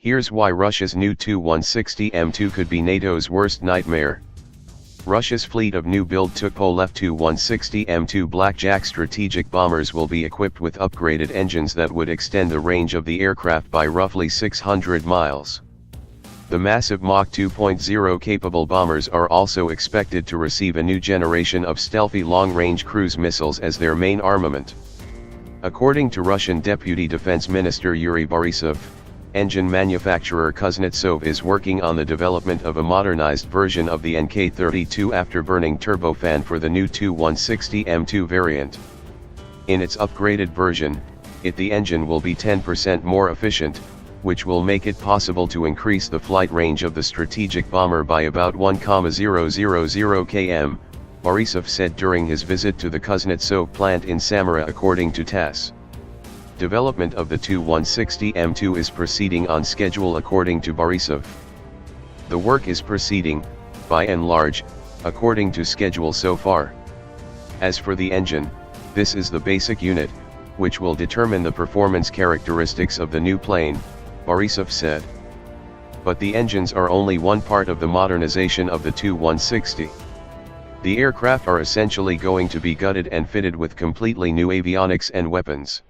Here's why Russia's new Tu-160M2 could be NATO's worst nightmare. Russia's fleet of new-build Tupolev Tu-160M2 Blackjack strategic bombers will be equipped with upgraded engines that would extend the range of the aircraft by roughly 600 miles. The massive Mach 2.0 capable bombers are also expected to receive a new generation of stealthy long-range cruise missiles as their main armament. According to Russian Deputy Defense Minister Yuri Borisov, engine manufacturer Kuznetsov is working on the development of a modernized version of the NK-32 afterburning turbofan for the new Tu-160M2 variant. In its upgraded version, the engine will be 10% more efficient, which will make it possible to increase the flight range of the strategic bomber by about 1,000 km, Borisov said during his visit to the Kuznetsov plant in Samara, according to TASS. Development of the Tu-160M2 is proceeding on schedule, according to Borisov. The work is proceeding, by and large, according to schedule so far. As for the engine, this is the basic unit, which will determine the performance characteristics of the new plane, Borisov said. But the engines are only one part of the modernization of the Tu-160. The aircraft are essentially going to be gutted and fitted with completely new avionics and weapons.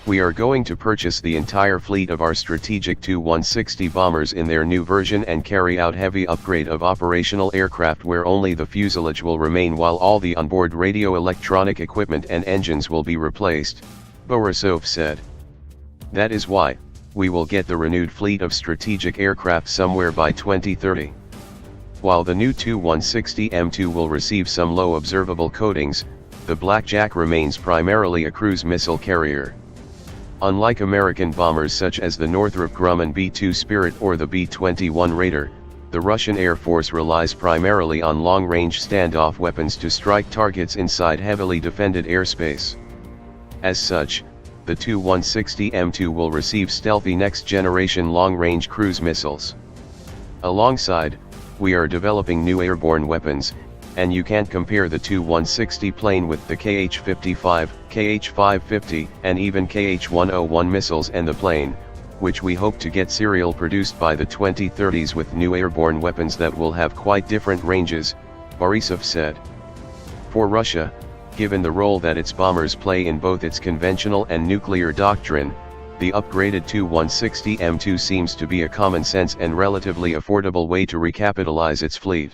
We are going to purchase the entire fleet of our strategic Tu-160 bombers in their new version and carry out heavy upgrade of operational aircraft where only the fuselage will remain while all the onboard radio electronic equipment and engines will be replaced, Borisov said. That is why, we will get the renewed fleet of strategic aircraft somewhere by 2030. While the new Tu-160M2 will receive some low observable coatings, the Blackjack remains primarily a cruise missile carrier. Unlike American bombers such as the Northrop Grumman B-2 Spirit or the B-21 Raider, the Russian Air Force relies primarily on long-range standoff weapons to strike targets inside heavily defended airspace. As such, the Tu-160M2 will receive stealthy next-generation long-range cruise missiles. Alongside, we are developing new airborne weapons, and you can't compare the Tu-160 plane with the Kh-55, Kh-550, and even Kh-101 missiles and the plane, which we hope to get serial produced by the 2030s with new airborne weapons that will have quite different ranges, Borisov said. For Russia, given the role that its bombers play in both its conventional and nuclear doctrine, the upgraded Tu-160M2 seems to be a common sense and relatively affordable way to recapitalize its fleet.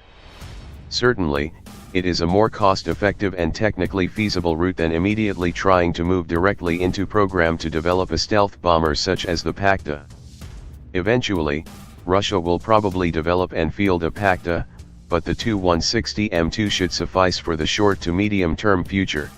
Certainly, it is a more cost-effective and technically feasible route than immediately trying to move directly into program to develop a stealth bomber such as the Pakta. Eventually, Russia will probably develop and field a Pakta, but the Tu-160M2 should suffice for the short to medium-term future.